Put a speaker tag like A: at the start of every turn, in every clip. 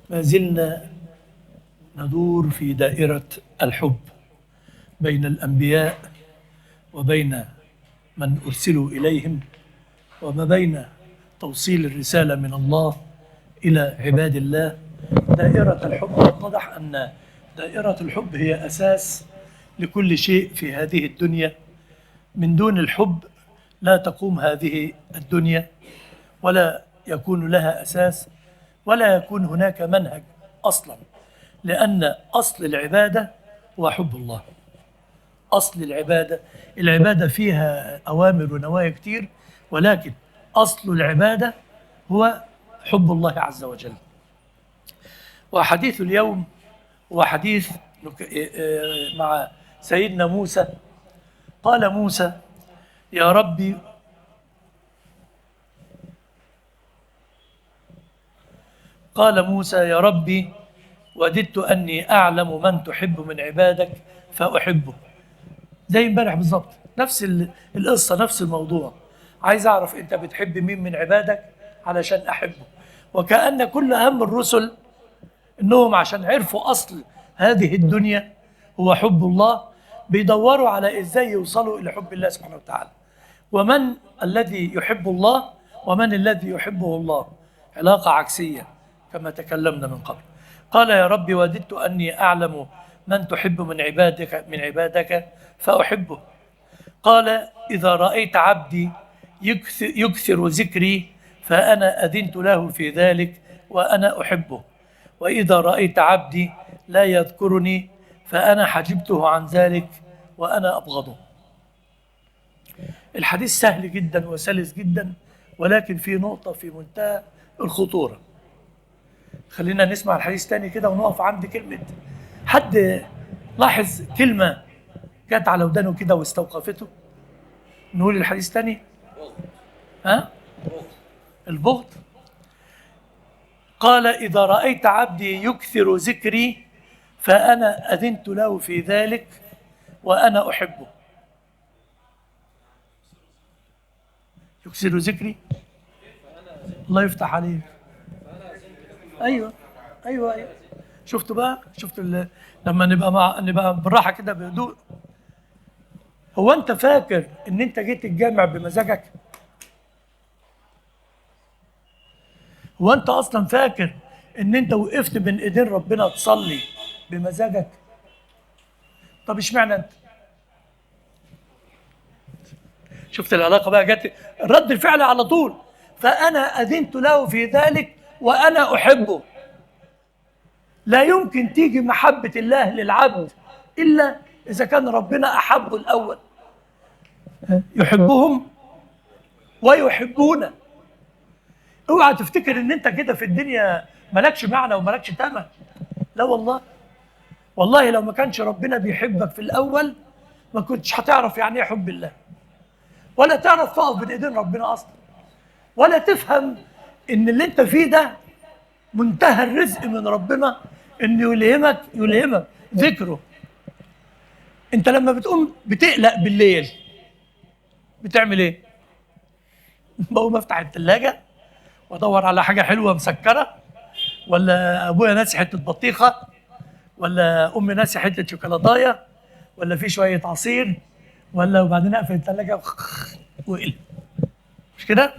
A: ما زلنا ندور في دائرة الحب بين الأنبياء وبين من أرسلوا إليهم، وما بين توصيل الرسالة من الله إلى عباد الله. دائرة الحب اتضح أن دائرة الحب هي أساس لكل شيء في هذه الدنيا. من دون الحب لا تقوم هذه الدنيا، ولا يكون لها أساس، ولا يكون هناك منهج أصلا، لأن أصل العبادة هو حب الله. أصل العبادة فيها أوامر ونواهي كتير، ولكن أصل العبادة هو حب الله عز وجل. وحديث اليوم هو حديث مع سيدنا موسى. قال موسى: يا ربي، وددت أني أعلم من تحب من عبادك فأحبه. زي امبارح بالظبط، نفس القصة، نفس الموضوع. عايز أعرف أنت بتحب مين من عبادك علشان أحبه. وكأن كل هم الرسل إنهم عشان عرفوا أصل هذه الدنيا هو حب الله، بيدوروا على إزاي يوصلوا إلى حب الله سبحانه وتعالى. ومن الذي يحب الله ومن الذي يحبه الله؟ علاقة عكسية كما تكلمنا من قبل. قال: يا ربي، وددت أني أعلم من تحب من عبادك فأحبه. قال: إذا رأيت عبدي يكثر ذكري فأنا أذنت له في ذلك وأنا أحبه، وإذا رأيت عبدي لا يذكرني فأنا حجبته عن ذلك وأنا أبغضه. الحديث سهل جدا وسلس جدا، ولكن في نقطة في منتهى الخطورة. خلينا نسمع الحديث تاني كده ونقف عند كلمة. حد لاحظ كلمة جت على ودانه كده واستوقفته؟ نقول الحديث تاني. ها؟ البغض. قال: إذا رأيت عبدي يكثر ذكري فأنا أذنت له في ذلك وأنا أحبه. يكثر ذكري، الله يفتح عليك. أيوة. شفتوا بقى؟ لما نبقى بالراحة كده بهدوء. هو أنت فاكر إن أنت جيت الجامع بمزاجك؟ هو أنت أصلا فاكر إن أنت وقفت بين إيدين ربنا تصلي بمزاجك؟ طب اشمعنى أنت؟ شفت العلاقة بقى؟ جت رد الفعل على طول. فأنا أذنت له في ذلك وأنا أحبه. لا يمكن تيجي محبة الله للعبد إلا إذا كان ربنا أحبه الأول. يحبهم ويحبون. اوعى تفتكر ان انت كده في الدنيا مالكش معنى ومالكش ثمن. لا والله لو ما كانش ربنا بيحبك في الأول ما كنتش هتعرف يعني ايه حب الله، ولا تعرف تقف بين ايدين ربنا اصلا، ولا تفهم ان اللي انت فيه ده منتهى الرزق من ربنا، انه يلهمك ذكره. انت لما بتقوم بتقلق بالليل بتعمل ايه؟ بقوم افتح الثلاجه وادور على حاجه حلوه مسكره، ولا ابويا ناسي حته بطيخه، ولا امي ناسي حته شوكولاتايه، ولا في شويه عصير، وبعدين اقفل الثلاجه واقلب. مش كده؟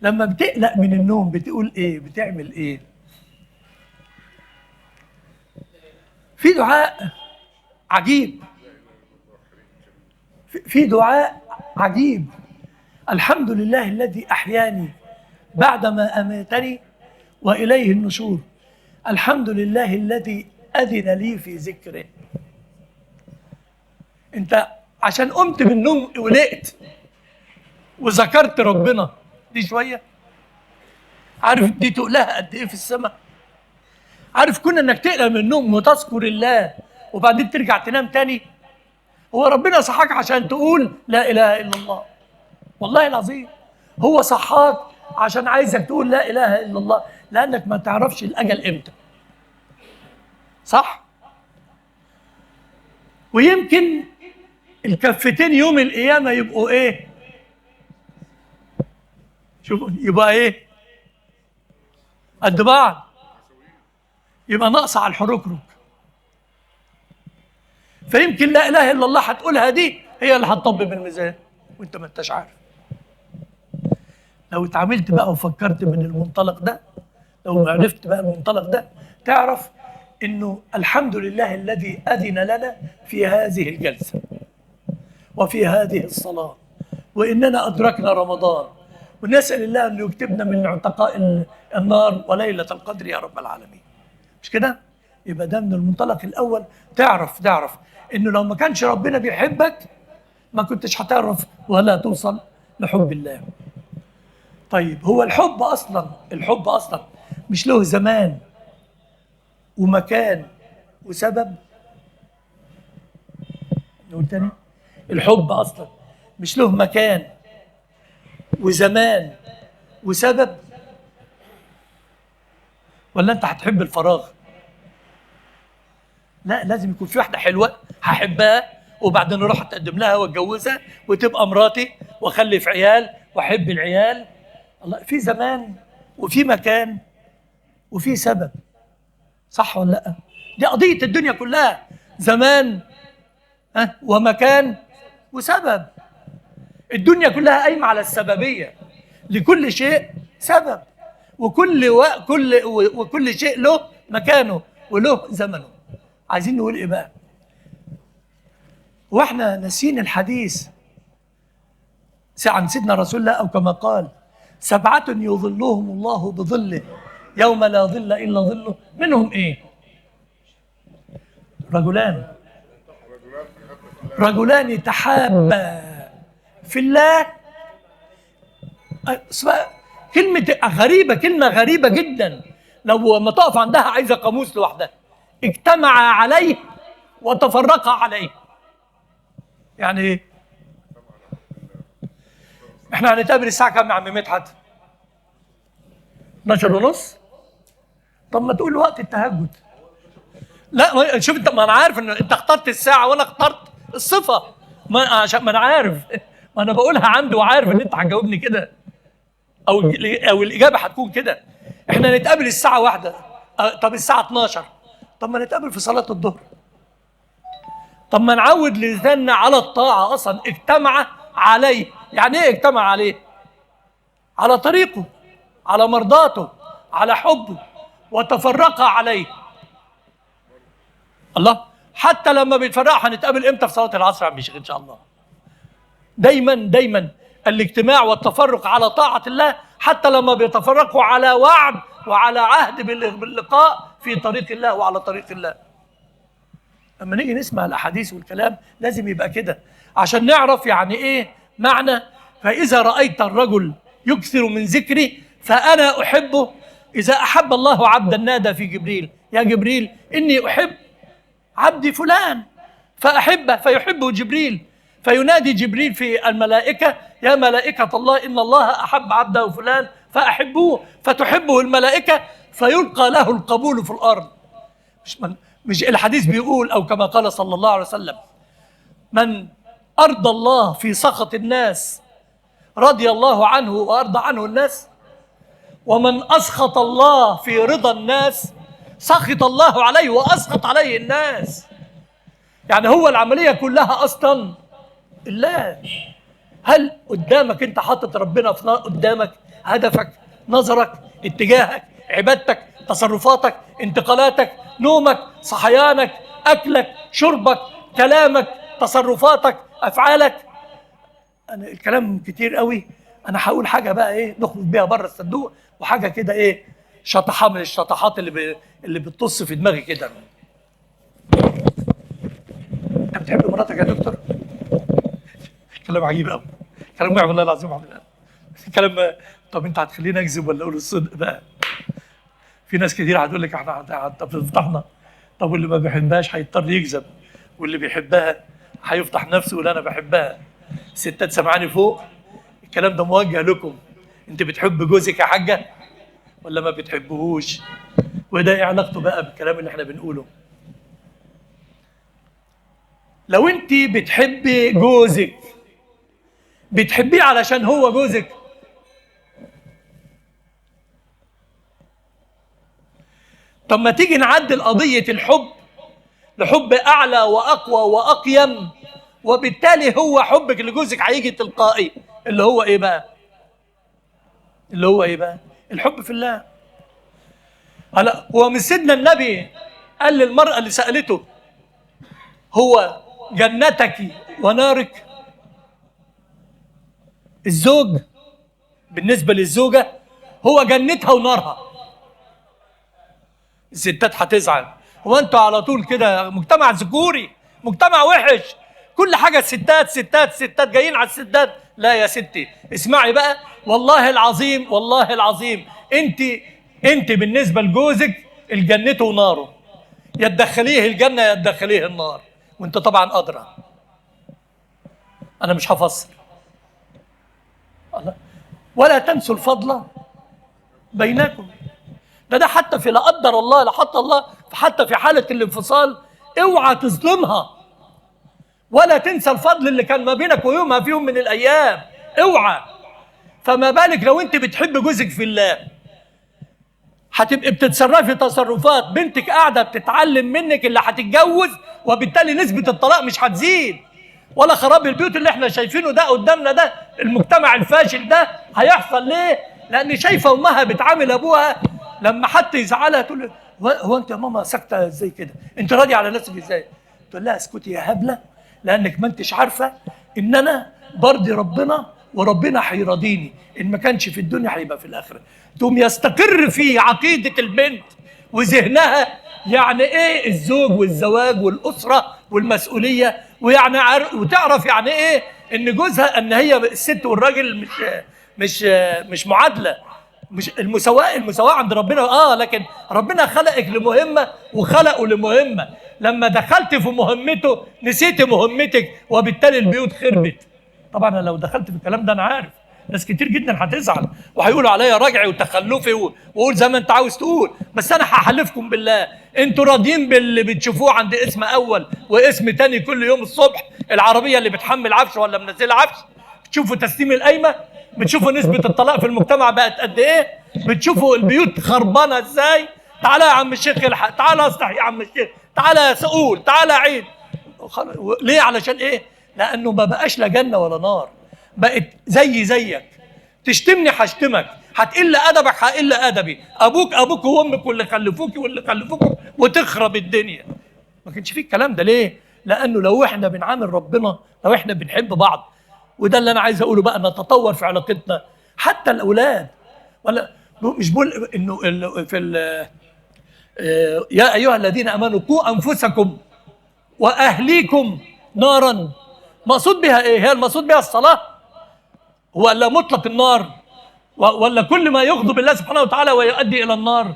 A: لما بتقلق من النوم بتقول ايه؟ بتعمل ايه؟ في دعاء عجيب، الحمد لله الذي أحياني بعدما أماتني وإليه النشور. الحمد لله الذي أذن لي في ذكره. أنت عشان قمت من النوم ولقت وذكرت ربنا، دي شوية. عارف دي تقلها قد إيه في السماء؟ عارف كون إنك تقلق من النوم وتذكر الله وبعدين ترجع تنام تاني؟ هو ربنا صحاك عشان تقول لا إله إلا الله، والله العظيم. هو صحاك عشان عايزك تقول لا إله إلا الله، لأنك ما تعرفش الأجل إمتى. صح؟ ويمكن الكفتين يوم القيامة يبقوا إيه؟ شوفوا، يبقى إيه؟ قد بعض، يبقى ناقصه على الحركرك. فيمكن لا اله الا الله هتقولها دي هي اللي هتطبب الميزان وانت ما انتش عارف. لو اتعاملت بقى وفكرت من المنطلق ده، لو عرفت بقى المنطلق ده، تعرف انه الحمد لله الذي اذن لنا في هذه الجلسه وفي هذه الصلاه، واننا ادركنا رمضان، ونسال الله ان يكتبنا من عتقاء النار وليله القدر يا رب العالمين. مش كده؟ يبقى ده من المنطلق الاول. تعرف انه لو ما كانش ربنا بيحبك ما كنتش هتعرف ولا توصل لحب الله. طيب هو الحب اصلا مش له زمان ومكان وسبب؟ نقول تاني، الحب اصلا مش له مكان وزمان وسبب؟ ولا انت هتحب الفراغ؟ لا، لازم يكون في واحده حلوه هحبها وبعدين اروح اتقدم لها واتجوزها وتبقى مراتي واخلف عيال واحب العيال. الله، في زمان وفي مكان وفي سبب، صح ولا لا؟ دي قضيه الدنيا كلها، زمان ومكان وسبب. الدنيا كلها قايمه على السببيه، لكل شيء سبب، وكل شيء له مكانه وله زمنه. عايزين نقول ايه بقى؟ واحنا ناسين الحديث عن سيدنا رسول الله، او كما قال: 7 يظلهم الله بظله يوم لا ظل الا ظله. منهم ايه؟ رجلان تحابا في الله. كلمة غريبة جدا، لو ما تقف عندها عايزة قاموس لوحدها. اجتمعا عليه وتفرقا عليه. يعني ايه؟ احنا هنتقابل الساعة كام يا عم مدحت؟ 12:30؟ طب ما تقول وقت التهجد. لا شوف انت، ما انا عارف ان انت اخترت الساعة وانا اخترت الصفة، عشان ما انا عارف، ما انا بقولها عندي وعارف ان انت هتجاوبني كده، او الاجابة هتكون كده. احنا نتقابل الساعة 1، طب الساعة 12، طب ما نتقابل في صلاة الظهر. طب ما نعود لساننا على الطاعة. اصلا اجتمع عليه، يعني ايه اجتمع عليه؟ على طريقه، على مرضاته، على حبه، وتفرقا عليه. الله، حتى لما بيتفرقوا هنتقابل امتى؟ في صلاة العصر يا عم الشيخ ان شاء الله. دايما الاجتماع والتفرق على طاعة الله، حتى لما بيتفرقوا على وعد وعلى عهد باللقاء في طريق الله وعلى طريق الله. لما نيجي نسمع الاحاديث والكلام لازم يبقى كده، عشان نعرف يعني ايه معنى: فاذا رايت الرجل يكثر من ذكري فانا احبه. اذا احب الله عبدا نادى في جبريل: يا جبريل اني احب عبدي فلان فاحبه، فيحبه جبريل، فينادي جبريل في الملائكه: يا ملائكه الله ان الله احب عبده فلان فاحبوه، فتحبه الملائكه، فيلقى له القبول في الارض. مش الحديث بيقول، او كما قال صلى الله عليه وسلم: من ارضى الله في سخط الناس رضي الله عنه وارضى عنه الناس، ومن اسخط الله في رضا الناس سخط الله عليه واسخط عليه الناس. يعني هو العمليه كلها اصلا الله. هل قدامك انت حاطط ربنا في قدامك؟ هدفك، نظرك، اتجاهك، عبادتك، تصرفاتك، انتقالاتك، نومك، صحيانك، اكلك، شربك، كلامك، تصرفاتك، افعالك. انا الكلام كتير قوي، انا هقول حاجه بقى ايه نخرج بيها بره الصندوق، وحاجه كده ايه شطحه من الشطحات اللي بتطص في دماغي كده. انت بتحب مراتك يا دكتور؟ كلام عجيب قوي، كلام وحش والله العظيم. كلام. طب انت هتخليني اكذب ولا اقول الصدق بقى؟ في ناس كتير هتقول لك احنا بتفضحنا. طب واللي ما بيحبهاش هيضطر يكذب، واللي بيحبها هيفضح نفسه ولا انا بحبها. ستات سمعاني فوق، الكلام ده موجه لكم. انت بتحب جوزك يا حاجه ولا ما بتحبهوش؟ وده ايه علاقته بقى بالكلام اللي احنا بنقوله؟ لو انت بتحبي جوزك، بتحبيه علشان هو جوزك، طب ما تيجي نعدل قضية الحب لحب أعلى وأقوى وأقيم، وبالتالي هو حبك لجوزك هيجي تلقائي، اللي هو إيه بقى؟ اللي هو إيه بقى؟ الحب في الله. هلا هو من سيدنا النبي قال للمرأة اللي سألته: هو جنتك ونارك؟ الزوج بالنسبة للزوجة هو جنتها ونارها. الستات هتزعل، هو انتوا على طول كده مجتمع ذكوري، مجتمع وحش، كل حاجة ستات ستات ستات، جايين على الستات. لا يا ستي، اسمعي بقى، والله العظيم والله العظيم انت بالنسبة لجوزك الجنة وناره، يا تدخليه الجنة يا تدخليه النار، وانت طبعا أدرى. أنا مش هفسر. ولا تنسوا الفضل بينكم. ده حتى في لا قدر الله لا حتى الله، حتى في حالة الانفصال اوعى تظلمها، ولا تنسى الفضل اللي كان ما بينك ويومها في يوم من الأيام، اوعى. فما بالك لو انت بتحب جوزك في الله، هتبقى بتتصرفي تصرفات بنتك قاعدة بتتعلم منك اللي هتتجوز، وبالتالي نسبة الطلاق مش هتزيد، ولا خراب البيوت اللي احنا شايفينه ده قدامنا ده، المجتمع الفاشل ده هيحصل ليه؟ لأن شايفة أمها بتعامل أبوها لما حتى يزعلها تقول له: هو أنت يا ماما ساكتة إزاي كده؟ أنت راضية على نفسك إزاي؟ تقول لها: اسكتي يا هبلة، لأنك ما أنتش عارفة إن أنا برضي ربنا، وربنا هيراضيني، إن ما كانش في الدنيا هيبقى في الآخرة. تقوم يستقر في عقيدة البنت وذهنها يعني إيه الزوج والزواج والأسرة والمسؤولية، ويعني وتعرف يعني إيه إن جوزها، إن هي الست والراجل مش معادلة، مش المساواة عند ربنا. لكن ربنا خلقك لمهمة وخلقه لمهمة، لما دخلت في مهمته نسيت مهمتك، وبالتالي البيوت خربت. طبعا أنا لو دخلت في الكلام ده أنا عارف ناس كتير جدا هتزعل وهيقولوا عليا راجعي وتخلفي وقول زي ما انت عاوز تقول، بس انا هحلفكم بالله انتوا راضيين باللي بتشوفوه عند اسم اول واسم تاني كل يوم الصبح، العربيه اللي بتحمل عفش ولا منزله عفش، بتشوفوا تسليم القايمه، بتشوفوا نسبه الطلاق في المجتمع بقت قد ايه، بتشوفوا البيوت خربانه ازاي. تعالى يا عم الشيخ الحق، تعالى اصلح يا عم الشيخ، تعالى يا سؤول، تعالى عيد. ليه؟ علشان ايه؟ لانه ما بقاش لا جنه ولا نار، بقت زيك، تشتمني هشتمك، هتقل ادبك هقل ادبي، ابوك وامك واللي خلفوكي واللي خلفوكم، وتخرب الدنيا. ما كانش فيه الكلام ده. ليه؟ لانه لو احنا بنعامل ربنا، لو احنا بنحب بعض، وده اللي انا عايز اقوله بقى، نتطور في علاقتنا حتى الاولاد. ولا مش بقول انه يا ايها الذين امنوا قوا انفسكم واهليكم نارا، مقصود بها ايه؟ هي المقصود بها الصلاه ولا مطلق النار ولا كل ما يغضب الله سبحانه وتعالى ويؤدي الى النار؟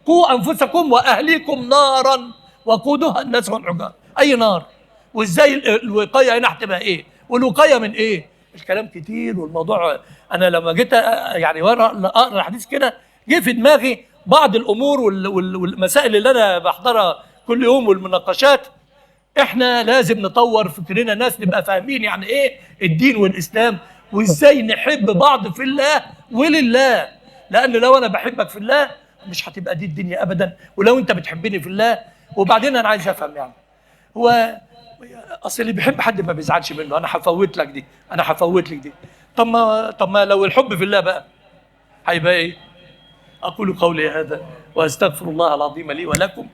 A: قوا انفسكم واهليكم نارا وقودها الناس والحجار. اي نار؟ وازاي الوقايه هنا هتبقى ايه؟ والوقايه من ايه؟ الكلام كتير والموضوع. انا لما جيت يعني اقرا الحديث كده جه في دماغي بعض الامور والمسائل اللي انا بحضرها كل يوم والمناقشات. احنا لازم نطور فكرنا، ناس نبقى فاهمين يعني ايه الدين والاسلام، وازاي نحب بعض في الله ولله. لان لو انا بحبك في الله مش هتبقى دي الدنيا ابدا، ولو انت بتحبني في الله. وبعدين انا عايز افهم يعني هو اصل اللي بيحب حد ما بيزعلش منه، انا هفوت لك دي، انا هفوت لك دي. طب ما لو الحب في الله بقى هيبقى ايه؟ اقول قولي هذا واستغفر الله العظيم لي ولكم.